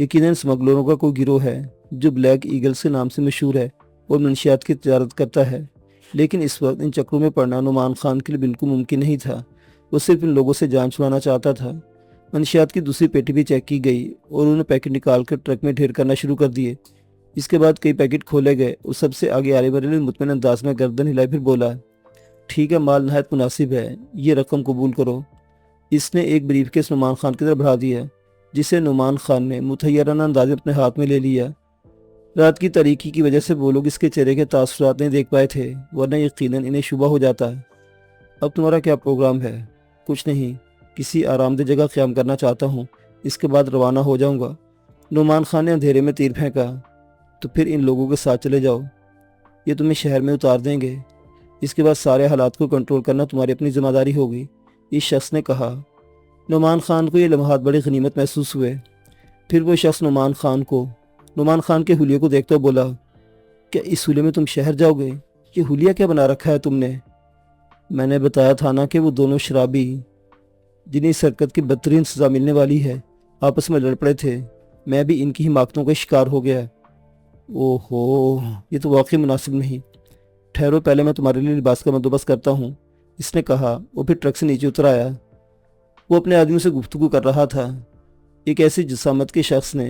یقیناً اسمگلروں کا کوئی گروہ ہے جو بلیک ایگلز کے نام سے مشہور ہے اور منشیات کی تجارت کرتا ہے، لیکن اس وقت ان چکروں میں پڑنا نعمان خان کے لیے بالکل ممکن نہیں تھا۔ وہ صرف ان لوگوں سے جان چھڑانا چاہتا تھا۔ منشیات کی دوسری پیٹی بھی چیک کی گئی اور انہوں نے پیکٹ نکال کر ٹرک میں ڈھیر کرنا شروع کر دیے۔ اس کے بعد کئی پیکٹ کھولے گئے اور سب سے آگے علی بریلوی مطمئن انداز میں گردن ہلائی پھر بولا، ٹھیک ہے، مال نہایت مناسب ہے، یہ رقم قبول کرو۔ اس نے ایک بریف کیس نعمان خان کی طرف بڑھا دیا، جسے نعمان خان نے متحیرانہ انداز میں اپنے ہاتھ میں لے لیا۔ رات کی تاریکی کی وجہ سے وہ لوگ اس کے چہرے کے تاثرات نہیں دیکھ پائے تھے، ورنہ یقیناً انہیں شبہ ہو جاتا۔ اب تمہارا کیا پروگرام ہے؟ کچھ نہیں، کسی آرام دہ جگہ قیام کرنا چاہتا ہوں، اس کے بعد روانہ ہو جاؤں گا۔ نعمان خان نے اندھیرے میں تیر پھینکا، تو پھر ان لوگوں کے ساتھ چلے جاؤ، یہ تمہیں شہر میں اتار دیں گے، اس کے بعد سارے حالات کو کنٹرول کرنا تمہاری اپنی ذمہ داری ہوگی، اس شخص نے کہا۔ نعمان خان کو یہ لمحات بڑی غنیمت محسوس ہوئے۔ پھر وہ شخص نعمان خان کے حلیے کو دیکھتا بولا، کیا اس حلیے میں تم شہر جاؤ گے؟ یہ حلیہ کیا بنا رکھا ہے تم نے؟ میں نے بتایا تھا نا کہ وہ دونوں شرابی جنہیں اس حرکت کی بدترین سزا ملنے والی ہے آپس میں لڑ پڑے تھے، میں بھی ان کی حماقتوں کا شکار ہو گیا۔ اوہو، یہ تو واقعی مناسب نہیں۔ ٹھہرو، پہلے میں تمہارے لیے لباس کا بندوبست کرتا ہوں، اس نے کہا۔ وہ پھر ٹرک سے نیچے اتر آیا۔ وہ اپنے آدمیوں سے گفتگو کر رہا تھا۔ ایک ایسی جسامت کے شخص نے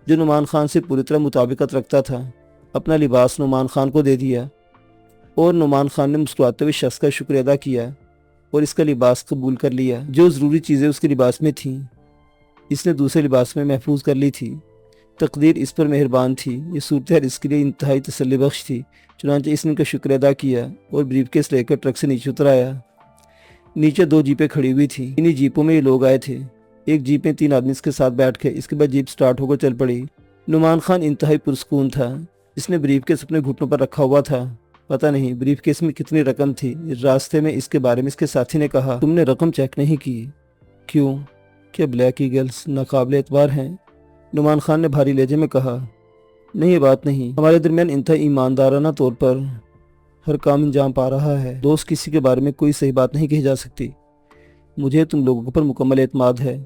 جو نعمان خان سے پوری طرح مطابقت رکھتا تھا اپنا لباس نعمان خان کو دے دیا، اور نعمان خان نے مسکراتے ہوئے شخص کا شکریہ ادا کیا اور اس کا لباس قبول کر لیا۔ جو ضروری چیزیں اس کے لباس میں تھیں اس نے دوسرے لباس میں محفوظ کر لی تھی۔ تقدیر اس پر مہربان تھی، یہ صورتحال اس کے لیے انتہائی تسلی بخش تھی۔ چنانچہ اس نے ان کا شکریہ ادا کیا اور بریف کیس لے کر ٹرک سے نیچے اتر آیا۔ نیچے 2 جیپیں کھڑی ہوئی تھیں، انہی جیپوں میں یہ لوگ آئے تھے۔ ایک جیپ میں 3 آدمی اس کے ساتھ بیٹھ گئے، اس کے بعد جیپ سٹارٹ ہو کر چل پڑی۔ نعمان خان انتہائی پرسکون تھا، اس نے بریف کیس اپنے گھٹنوں پر رکھا ہوا تھا۔ پتہ نہیں بریف کیس میں کتنی رقم تھی۔ راستے میں اس کے بارے میں اس کے ساتھی نے کہا، تم نے رقم چیک نہیں کی؟ کیوں؟ کیا بلیک ایگلز ناقابل اعتبار ہیں؟ نعمان خان نے بھاری لہجے میں کہا، نہیں، یہ بات نہیں، ہمارے درمیان انتہائی ایماندارانہ طور پر ہر کام انجام پا رہا ہے، دوست کسی کے بارے میں کوئی صحیح بات نہیں کہی جا سکتی۔ مجھے تم لوگوں پر مکمل اعتماد ہے،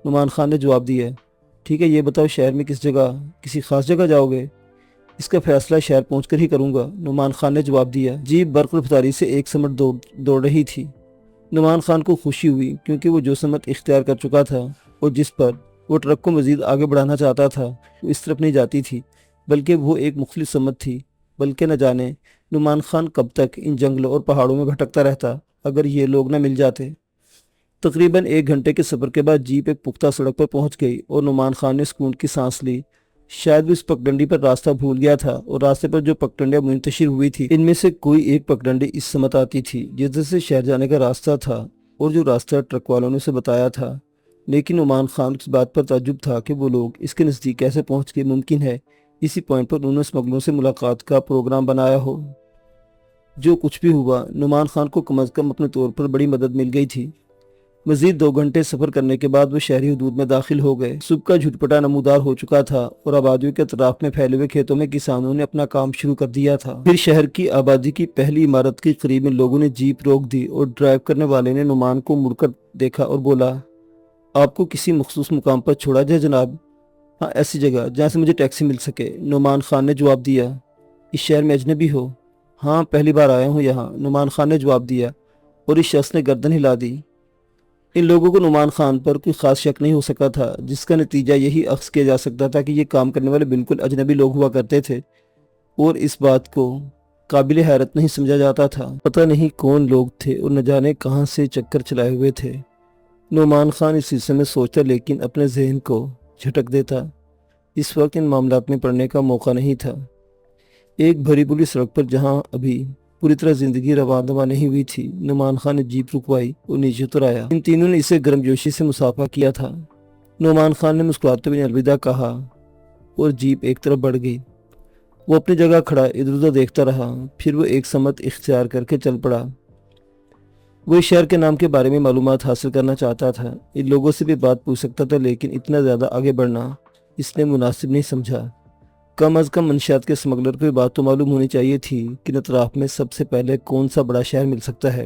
نعمان خان نے جواب دیا۔ ٹھیک ہے، یہ بتاؤ شہر میں کس جگہ، کسی خاص جگہ جاؤ گے؟ اس کا فیصلہ شہر پہنچ کر ہی کروں گا، نعمان خان نے جواب دیا۔ جیپ برق رفتاری سے ایک سمت دوڑ رہی تھی۔ نعمان خان کو خوشی ہوئی کیونکہ وہ جو سمت اختیار کر چکا تھا اور جس پر وہ ٹرک کو مزید آگے بڑھانا چاہتا تھا وہ اس طرف نہیں جاتی تھی، بلکہ وہ ایک مختلف سمت تھی۔ بلکہ نہ جانے نعمان خان کب تک ان جنگلوں اور پہاڑوں میں بھٹکتا رہتا اگر یہ لوگ نہ مل جاتے۔ تقریباً 1 گھنٹے کے سفر کے بعد جیپ ایک پختہ سڑک پر پہنچ گئی اور نعمان خان نے سکون کی سانس لی۔ شاید وہ اس پگڈنڈی پر راستہ بھول گیا تھا اور راستے پر جو پگڈنڈیاں منتشر ہوئی تھی ان میں سے کوئی ایک پگڈنڈی اس سمت آتی تھی جدھر سے شہر جانے کا راستہ تھا اور جو راستہ ٹرک والوں نے اسے بتایا تھا۔ لیکن نعمان خان اس بات پر تعجب تھا کہ وہ لوگ اس کے نزدیک کیسے پہنچ گئے۔ ممکن ہے اسی پوائنٹ پر انہوں نے اسمگلروں سے ملاقات کا پروگرام بنایا ہو۔ جو کچھ بھی ہوا، نعمان خان کو کم از کم اپنے طور پر بڑی مدد مل گئی تھی۔ مزید 2 گھنٹے سفر کرنے کے بعد وہ شہری حدود میں داخل ہو گئے۔ صبح کا جھٹپٹا نمودار ہو چکا تھا اور آبادیوں کے اطراف میں پھیلے ہوئے کھیتوں میں کسانوں نے اپنا کام شروع کر دیا تھا۔ پھر شہر کی آبادی کی پہلی عمارت کے قریب ان لوگوں نے جیپ روک دی اور ڈرائیو کرنے والے نے نعمان کو مڑ کر دیکھا اور بولا، آپ کو کسی مخصوص مقام پر چھوڑا جائے جناب؟ ہاں، ایسی جگہ جہاں سے مجھے ٹیکسی مل سکے، نعمان خان نے جواب دیا۔ اس شہر میں اجنبی ہو؟ ہاں، پہلی بار آیا ہوں یہاں، نعمان خان نے جواب دیا اور اس شخص نے گردن ہلا دی۔ ان لوگوں کو نعمان خان پر کوئی خاص شک نہیں ہو سکا تھا، جس کا نتیجہ یہی اخذ کیا جا سکتا تھا کہ یہ کام کرنے والے بالکل اجنبی لوگ ہوا کرتے تھے اور اس بات کو قابل حیرت نہیں سمجھا جاتا تھا۔ پتہ نہیں کون لوگ تھے اور نہ جانے کہاں سے چکر چلائے ہوئے تھے۔ نعمان خان اس سلسلے میں سوچتا لیکن اپنے ذہن کو جھٹک دیتا۔ اس وقت ان معاملات میں پڑنے کا موقع نہیں تھا۔ ایک بھری پلی سڑک پر جہاں ابھی پوری طرح زندگی رواں نہیں ہوئی تھی، نعمان خان نے جیپ رکوائی اور نیچے اتر آیا۔ ان تینوں نے اسے گرم جوشی سے مصافحہ کیا تھا۔ نعمان خان نے مسکراتے ہوئے الوداع کہا اور جیپ ایک طرف بڑھ گئی۔ وہ اپنی جگہ کھڑا ادھر ادھر دیکھتا رہا، پھر وہ ایک سمت اختیار کر کے چل پڑا۔ وہ اس شہر کے نام کے بارے میں معلومات حاصل کرنا چاہتا تھا، ان لوگوں سے بھی بات پوچھ سکتا تھا، لیکن اتنا زیادہ آگے بڑھنا اس نے مناسب نہیں سمجھا۔ کم از کم منشیات کے اسمگلر کو یہ بات تو معلوم ہونی چاہیے تھی کہ اطراف میں سب سے پہلے کون سا بڑا شہر مل سکتا ہے۔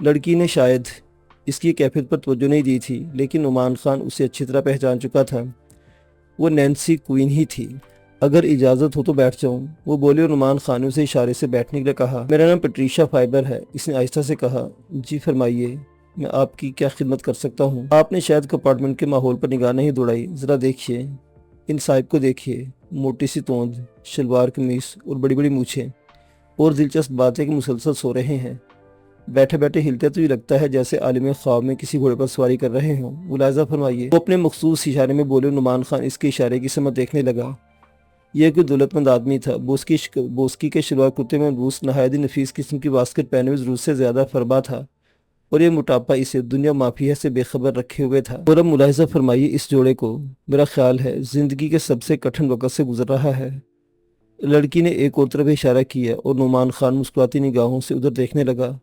لڑکی نے شاید اس کی کیفیت پر توجہ نہیں دی تھی، لیکن نعمان خان اسے اچھی طرح پہچان چکا تھا۔ وہ نینسی کوئن ہی تھی۔ اگر اجازت ہو تو بیٹھ جاؤں، وہ بولے اور نعمان خان نے اسے اشارے سے بیٹھنے کے لیے کہا۔ میرا نام پیٹریشیا فائبر ہے، اس نے آہستہ سے کہا۔ جی فرمائیے، میں آپ کی کیا خدمت کر سکتا ہوں؟ آپ نے شاید کمپارٹمنٹ کے ماحول پر نگاہ نہیں دوڑائی، ذرا دیکھیے، ان صاحب کو دیکھیے، موٹی سی توند، شلوار قمیص اور بڑی بڑی مونچھیں، اور دلچسپ بات ہے کہ مسلسل سو رہے ہیں۔ بیٹھے بیٹھے ہلتے تو یہ لگتا ہے جیسے عالم خواب میں کسی گھوڑے پر سواری کر رہے ہوں۔ ملاحظہ فرمائیے، وہ اپنے مخصوص اشارے میں بولے۔ نعمان خان اس کے اشارے کی سمت دیکھنے لگا۔ یہ کوئی دولت مند آدمی تھا۔ بوسکی کے شلوار کرتے میں ملبوس نہایت نفیس قسم کی واسکٹ پہنے ہوئے ضرورت سے زیادہ فربا تھا، اور یہ موٹاپا اسے دنیا مافیا سے بے خبر رکھے ہوئے تھا۔ اور اب ملاحظہ فرمائیے اس جوڑے کو، میرا خیال ہے زندگی کے سب سے کٹھن وقت سے گزر رہا ہے۔ لڑکی نے ایک اور طرف اشارہ کیا اور نعمان خان مسکراتی نگاہوں سے ادھر دیکھنے لگا۔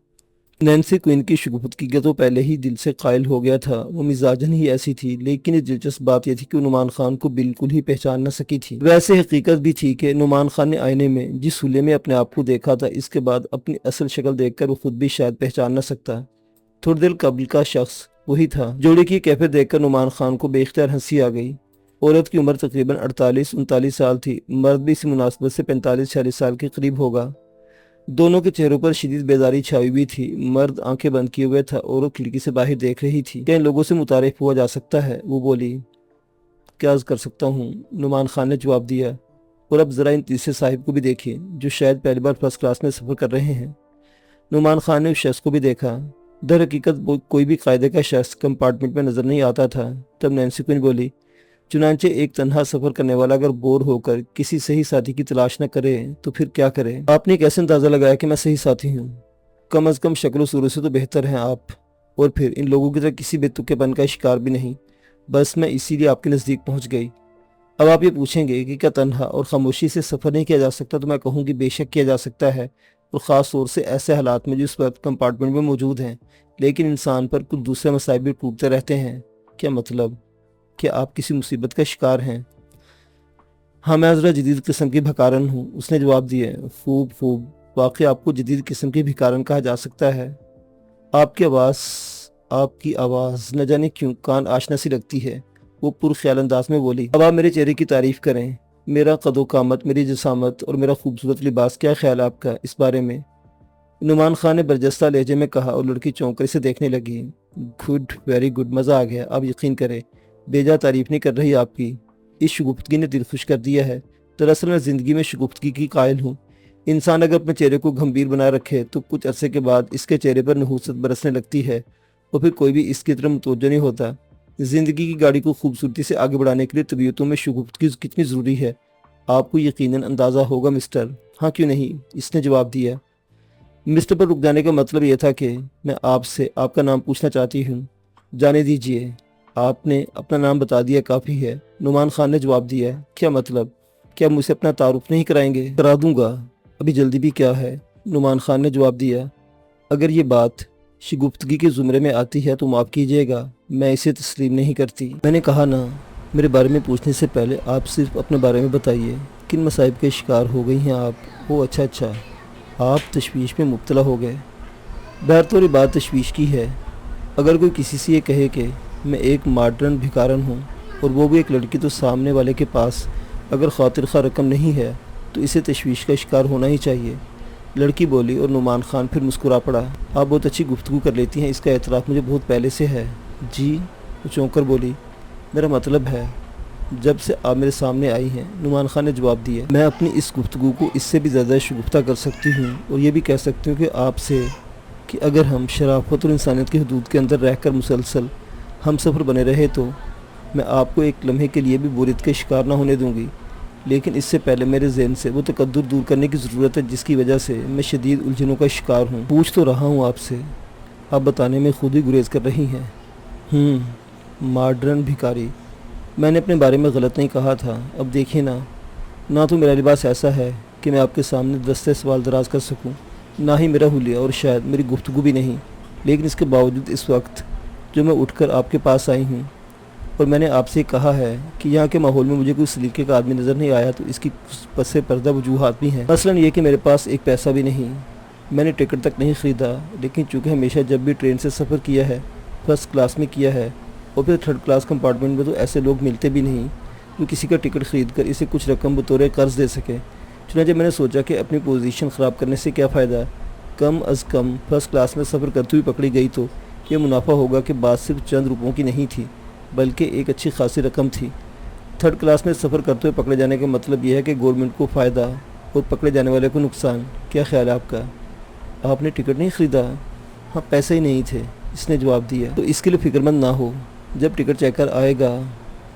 نینسی کوئن کی شگفتگی کا تو پہلے ہی دل سے قائل ہو گیا تھا، وہ مزاجن ہی ایسی تھی، لیکن یہ دلچسپ بات یہ تھی کہ وہ نعمان خان کو بالکل ہی پہچان نہ سکی تھی۔ ویسے حقیقت بھی تھی کہ نعمان خان نے آئینے میں جس حلیے میں اپنے آپ کو دیکھا تھا، اس کے بعد اپنی اصل شکل دیکھ کر وہ خود بھی شاید پہچان نہ سکتا۔ تھوڑی دیر قبل کا شخص وہی تھا۔ جوڑے کی کیفیت دیکھ کر نعمان خان کو بے اختیار ہنسی آ گئی۔ عورت کی عمر تقریباً 48-39 سال تھی، مرد بھی اسی مناسبت سے 45-46 سال کے قریب ہوگا۔ دونوں کے چہروں پر شدید بیداری چھائی ہوئی تھی۔ مرد آنکھیں بند کیے ہوئے تھا اور وہ کھڑکی سے باہر دیکھ رہی تھی۔ کیا ان لوگوں سے متعارف ہوا جا سکتا ہے؟ وہ بولی۔ کیا عرض کر سکتا ہوں، نعمان خان نے جواب دیا۔ اور اب ذرا ان تیسرے صاحب کو بھی دیکھیں جو شاید پہلی بار فرسٹ کلاس میں سفر کر رہے ہیں۔ نعمان خان نے اس شخص کو بھی دیکھا۔ در حقیقت کوئی بھی قاعدے کا شخص کمپارٹمنٹ میں نظر نہیں آتا تھا۔ تب نینسی کوئن بولی، چنانچہ ایک تنہا سفر کرنے والا اگر بور ہو کر کسی صحیح ساتھی کی تلاش نہ کرے تو پھر کیا کرے؟ آپ نے کیسے اندازہ لگایا کہ میں صحیح ساتھی ہوں؟ کم از کم شکل و صورت سے تو بہتر ہیں آپ، اور پھر ان لوگوں کی طرح کسی بے تکے پن کا شکار بھی نہیں۔ بس میں اسی لیے آپ کے نزدیک پہنچ گئی۔ اب آپ یہ پوچھیں گے کہ کیا تنہا اور خاموشی سے سفر نہیں کیا جا سکتا، تو میں کہوں گی بے شک کیا جا سکتا ہے، اور خاص طور سے ایسے حالات میں جو اس وقت کمپارٹمنٹ میں موجود ہیں۔ لیکن انسان پر کچھ دوسرے مصائب بھی ٹوٹتے رہتے ہیں۔ کیا مطلب؟ کہ آپ کسی مصیبت کا شکار ہیں؟ ہاں، میں ذرا جدید قسم کی بھکارن ہوں، اس نے جواب دیا۔ خوب، واقعی آپ کو جدید قسم کی بھکارن کہا جا سکتا ہے۔ آپ کی آواز نہ جانے کیوں کان آشنا سی لگتی ہے، وہ پرخیال انداز میں بولی۔ اب آپ میرے چہرے کی تعریف کریں، میرا قد و قامت، میری جسامت اور میرا خوبصورت لباس، کیا خیال آپ کا اس بارے میں؟ نعمان خان نے برجستہ لہجے میں کہا، اور لڑکی چونکے سے دیکھنے لگی۔ گڈ، ویری گڈ، مزہ آ گیا۔ آپ یقین کریں، بیجا تعریف نہیں کر رہی آپ کی، اس شگفتگی نے دل خوش کر دیا ہے۔ دراصل میں زندگی میں شگفتگی کی قائل ہوں۔ انسان اگر اپنے چہرے کو گھمبیر بنا رکھے تو کچھ عرصے کے بعد اس کے چہرے پر نحوست برسنے لگتی ہے، اور پھر کوئی بھی اس کی طرف متوجہ نہیں ہوتا۔ زندگی کی گاڑی کو خوبصورتی سے آگے بڑھانے کے لیے طبیعتوں میں شگفتگی کتنی ضروری ہے، آپ کو یقیناً اندازہ ہوگا مسٹر۔ ہاں کیوں نہیں، اس نے جواب دیا۔ مسٹر پر رک جانے کا مطلب یہ تھا کہ میں آپ سے آپ کا نام پوچھنا چاہتی ہوں۔ جانے دیجئے، آپ نے اپنا نام بتا دیا کافی ہے، نعمان خان نے جواب دیا۔ کیا مطلب؟ کیا مجھ سے اپنا تعارف نہیں کرائیں گے؟ کرا دوں گا، ابھی جلدی بھی کیا ہے، نعمان خان نے جواب دیا۔ اگر یہ بات شگفتگی کے زمرے میں آتی ہے تو معاف کیجیے گا، میں اسے تسلیم نہیں کرتی۔ میں نے کہا نا، میرے بارے میں پوچھنے سے پہلے آپ صرف اپنے بارے میں بتائیے، کن مصائب کے شکار ہو گئی ہیں آپ؟ او اچھا، آپ تشویش میں مبتلا ہو گئے۔ بہرطور یہ بات تشویش کی ہے۔ اگر کوئی کسی سے یہ کہے کہ میں ایک ماڈرن بھکارن ہوں، اور وہ بھی ایک لڑکی، تو سامنے والے کے پاس اگر خاطر خواہ رقم نہیں ہے تو اسے تشویش کا شکار ہونا ہی چاہیے۔ لڑکی بولی، اور نعمان خان پھر مسکرا پڑا۔ آپ بہت اچھی گفتگو کر لیتی ہیں، اس کا اعتراف مجھے بہت پہلے سے ہے۔ جی، وہ چونک کر بولی، میرا مطلب ہے جب سے آپ میرے سامنے آئی ہیں، نعمان خان نے جواب دیا۔ میں اپنی اس گفتگو کو اس سے بھی زیادہ شگفتہ کر سکتی ہوں، اور یہ بھی کہہ سکتی ہوں کہ آپ سے کہ اگر ہم شرافت اور انسانیت کی حدود کے اندر رہ کر مسلسل ہم سفر بنے رہے تو میں آپ کو ایک لمحے کے لیے بھی بوریت کے شکار نہ ہونے دوں گی۔ لیکن اس سے پہلے میرے ذہن سے وہ تقدر دور کرنے کی ضرورت ہے جس کی وجہ سے میں شدید الجھنوں کا شکار ہوں۔ پوچھ تو رہا ہوں آپ سے، آپ بتانے میں خود ہی گریز کر رہی ہیں۔ ماڈرن بھکاری، میں نے اپنے بارے میں غلط نہیں کہا تھا۔ اب دیکھیں نہ تو میرا لباس ایسا ہے کہ میں آپ کے سامنے دستے سوال دراز کر سکوں، نہ ہی میرا حلیہ اور شاید میری گفتگو بھی نہیں، لیکن اس کے باوجود اس وقت جو میں اٹھ کر آپ کے پاس آئی ہوں، اور میں نے آپ سے کہا ہے کہ یہاں کے ماحول میں مجھے کوئی سلیقے کا آدمی نظر نہیں آیا، تو اس کی پس پردہ وجوہات بھی ہیں۔ مثلاً یہ کہ میرے پاس ایک پیسہ بھی نہیں، میں نے ٹکٹ تک نہیں خریدا، لیکن چونکہ ہمیشہ جب بھی ٹرین سے سفر کیا ہے فرسٹ کلاس میں کیا ہے، اور پھر تھرڈ کلاس کمپارٹمنٹ میں، تو ایسے لوگ ملتے بھی نہیں جو کسی کا ٹکٹ خرید کر اسے کچھ رقم بطور قرض دے سکے۔ چنانچہ میں نے سوچا کہ اپنی پوزیشن خراب کرنے سے کیا فائدہ، کم از کم فرسٹ کلاس میں سفر کرتے ہوئے پکڑی گئی تو یہ منافع ہوگا کہ بات صرف چند روپوں کی نہیں تھی بلکہ ایک اچھی خاصی رقم تھی۔ تھرڈ کلاس میں سفر کرتے ہوئے پکڑے جانے کا مطلب یہ ہے کہ گورنمنٹ کو فائدہ اور پکڑے جانے والے کو نقصان۔ کیا خیال ہے آپ کا؟ آپ نے ٹکٹ نہیں خریدا؟ ہاں، پیسے ہی نہیں تھے، اس نے جواب دیا۔ تو اس کے لیے فکر مند نہ ہو، جب ٹکٹ چیکر آئے گا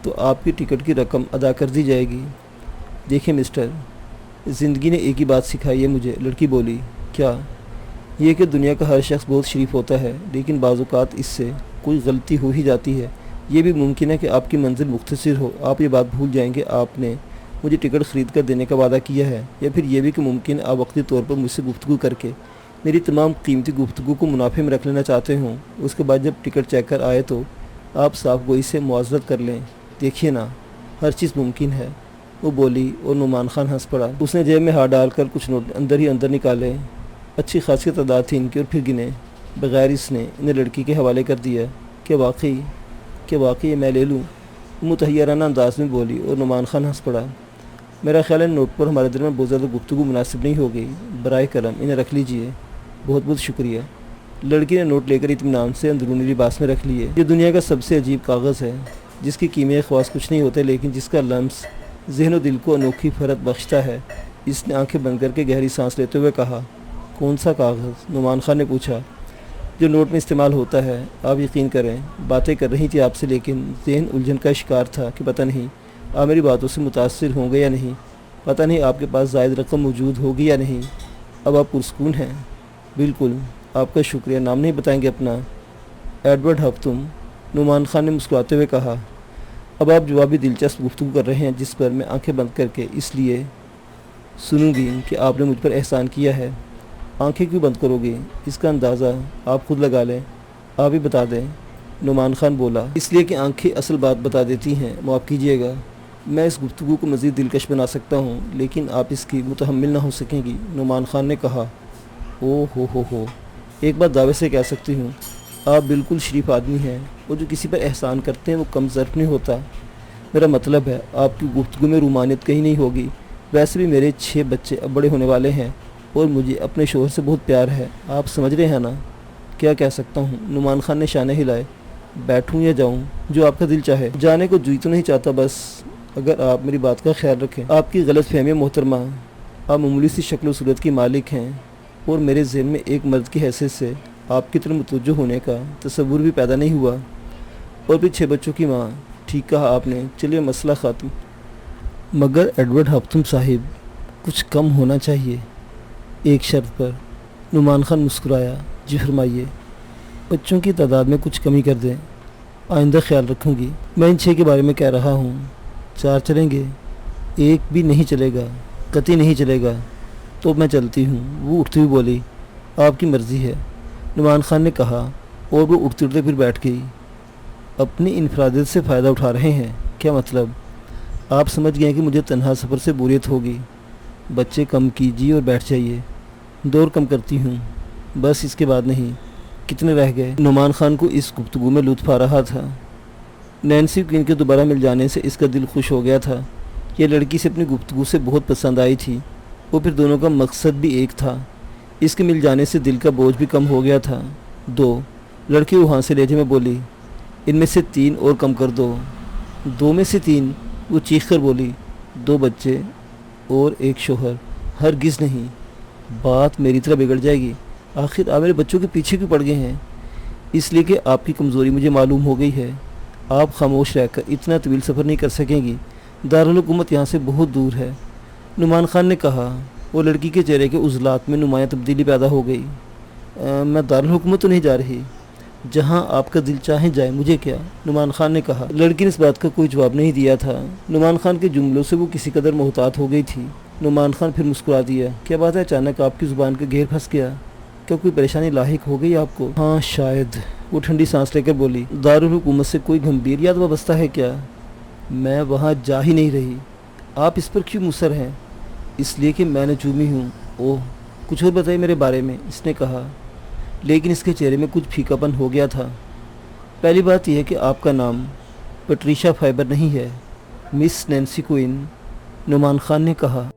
تو آپ کی ٹکٹ کی رقم ادا کر دی جائے گی۔ دیکھیں مسٹر، زندگی نے ایک ہی بات سکھائی ہے مجھے، لڑکی بولی۔ کیا؟ یہ کہ دنیا کا ہر شخص بہت شریف ہوتا ہے، لیکن بعض اوقات اس سے کوئی غلطی ہو ہی جاتی ہے۔ یہ بھی ممکن ہے کہ آپ کی منزل مختصر ہو، آپ یہ بات بھول جائیں کہ آپ نے مجھے ٹکٹ خرید کر دینے کا وعدہ کیا ہے، یا پھر یہ بھی کہ ممکن ہے آپ وقتی طور پر مجھ سے گفتگو کر کے میری تمام قیمتی گفتگو کو منافع میں رکھ لینا چاہتے ہوں۔ اس کے بعد جب ٹکٹ چیکر آئے تو آپ صاف گوئی سے معذرت کر لیں۔ دیکھیے نا، ہر چیز ممکن ہے، وہ بولی، اور نعمان خان ہنس پڑا۔ اس نے جیب میں ہاتھ ڈال کر کچھ نوٹ اندر ہی اندر نکالے۔ اچھی خاصی تعداد تھی ان کی، اور پھر گنے بغیر اس نے انہیں لڑکی کے حوالے کر دیا۔ کہ واقعی میں لے لوں؟ متحیرانہ انداز میں بولی، اور نعمان خان ہنس پڑا۔ میرا خیال ہے نوٹ پر ہمارے درمیان بہت زیادہ گفتگو مناسب نہیں ہوگی، برائے کرم انہیں رکھ لیجئے۔ بہت بہت شکریہ۔ لڑکی نے نوٹ لے کر اطمینان سے اندرونی لباس میں رکھ لیے۔ یہ دنیا کا سب سے عجیب کاغذ ہے، جس کی کیمیائی خواص کچھ نہیں ہوتے، لیکن جس کا لمس ذہن و دل کو انوکھی فرحت بخشتا ہے۔ اس نے آنکھیں بند کر کے گہری سانس لیتے ہوئے کہا۔ کون سا کاغذ؟ نعمان خان نے پوچھا۔ جو نوٹ میں استعمال ہوتا ہے۔ آپ یقین کریں، باتیں کر رہی تھی آپ سے، لیکن ذہن الجھن کا شکار تھا کہ پتہ نہیں آپ میری باتوں سے متاثر ہوں گے یا نہیں، پتہ نہیں آپ کے پاس زائد رقم موجود ہوگی یا نہیں۔ اب آپ پرسکون ہیں؟ بالکل، آپ کا شکریہ۔ نام نہیں بتائیں گے اپنا؟ ایڈورڈ ہفتم، نعمان خان نے مسکراتے ہوئے کہا۔ اب آپ جوابی دلچسپ گفتگو کر رہے ہیں، جس پر میں آنکھیں بند کر کے اس لیے سنوں گی کہ آپ نے مجھ پر احسان کیا ہے۔ آنکھیں کیوں بند کرو گے؟ اس کا اندازہ آپ خود لگا لیں، آپ ہی بتا دیں۔ نعمان خان بولا۔ اس لیے کہ آنکھیں اصل بات بتا دیتی ہیں، معاف کیجیے گا۔ میں اس گفتگو کو مزید دلکش بنا سکتا ہوں، لیکن آپ اس کی متحمل نہ ہو سکیں گی، نعمان خان نے کہا۔ ہو ایک بات دعوے سے کہہ سکتی ہوں، آپ بالکل شریف آدمی ہیں، اور جو کسی پر احسان کرتے ہیں وہ کم ظرف نہیں ہوتا۔ میرا مطلب ہے آپ کی گفتگو میں رومانیت کہیں نہیں ہوگی۔ ویسے بھی میرے 6 بچے اب بڑے ہونے والے ہیں، اور مجھے اپنے شوہر سے بہت پیار ہے، آپ سمجھ رہے ہیں نا؟ کیا کہہ سکتا ہوں؟ نعمان خان نے شانے ہلائے۔ بیٹھوں یا جاؤں؟ جو آپ کا دل چاہے۔ جانے کو جی تو نہیں چاہتا، بس اگر آپ میری بات کا خیال رکھیں۔ آپ کی غلط فہمی محترمہ، آپ معمولی سی شکل و صورت کی مالک ہیں، اور میرے ذہن میں ایک مرد کی حیثیت سے آپ کی طرف متوجہ ہونے کا تصور بھی پیدا نہیں ہوا، اور پھر 6 بچوں کی ماں۔ ٹھیک کہا آپ نے، چلیے مسئلہ ختم۔ مگر ایڈورڈ ہفتم صاحب، کچھ کم ہونا چاہیے، ایک شرط پر۔ نعمان خان مسکرایا۔ جی فرمائیے۔ بچوں کی تعداد میں کچھ کمی کر دیں، آئندہ خیال رکھوں گی۔ میں ان 6 کے بارے میں کہہ رہا ہوں۔ 4 چلیں گے؟ ایک بھی نہیں چلے گا، قطعی نہیں چلے گا۔ تو میں چلتی ہوں، وہ اٹھتی ہوئی بولی۔ آپ کی مرضی ہے، نعمان خان نے کہا، اور وہ اٹھتے اٹھتے پھر بیٹھ گئی۔ اپنی انفرادیت سے فائدہ اٹھا رہے ہیں؟ کیا مطلب؟ آپ سمجھ گئے کہ مجھے تنہا سفر سے بوریت ہوگی؟ بچے کم کیجیے اور بیٹھ جائیے۔ دور کم کرتی ہوں، بس اس کے بعد نہیں۔ کتنے رہ گئے؟ نعمان خان کو اس گفتگو میں لطف آ رہا تھا۔ نینسی کوئن کے دوبارہ مل جانے سے اس کا دل خوش ہو گیا تھا۔ یہ لڑکی سے اپنی گفتگو سے بہت پسند آئی تھی، اور پھر دونوں کا مقصد بھی ایک تھا۔ اس کے مل جانے سے دل کا بوجھ بھی کم ہو گیا تھا۔ 2 لڑکی وہاں سے لہجے میں بولی۔ ان میں سے 3 اور کم کر دو۔ 2 میں سے 3، وہ چیخ کر بولی۔ 2 بچے اور 1 شوہر؟ ہرگز نہیں، بات میری طرح بگڑ جائے گی۔ آخر آپ میرے بچوں کے پیچھے کیوں پڑ گئے ہیں؟ اس لیے کہ آپ کی کمزوری مجھے معلوم ہو گئی ہے۔ آپ خاموش رہ کر اتنا طویل سفر نہیں کر سکیں گی، دارالحکومت یہاں سے بہت دور ہے، نعمان خان نے کہا۔ وہ لڑکی کے چہرے کے عضلات میں نمایاں تبدیلی پیدا ہو گئی۔ میں دارالحکومت تو نہیں جا رہی، جہاں آپ کا دل چاہے جائے، مجھے کیا، نعمان خان نے کہا۔ لڑکی نے اس بات کا کوئی جواب نہیں دیا تھا۔ نعمان خان کے جملوں سے وہ کسی قدر محتاط ہو گئی تھی۔ نعمان خان پھر مسکرا دیا۔ کیا بات ہے، اچانک آپ کی زبان کا گھیر پھنس گیا؟ کیا کوئی پریشانی لاحق ہو گئی آپ کو؟ ہاں شاید، وہ ٹھنڈی سانس لے کر بولی۔ دارالحکومت سے کوئی گھمبیر یاد وابستہ ہے کیا؟ میں وہاں جا ہی نہیں رہی۔ آپ اس پر کیوں مصر ہیں؟ اس لیے کہ میں نے چومی ہوں۔ اوہ، کچھ اور بتائیے میرے بارے میں، اس نے کہا، لیکن اس کے چہرے میں کچھ پھیکا پن ہو گیا تھا۔ پہلی بات یہ ہے کہ آپ کا نام پیٹریشا فائبر نہیں ہے، مس نینسی کوئن، نعمان خان نے کہا۔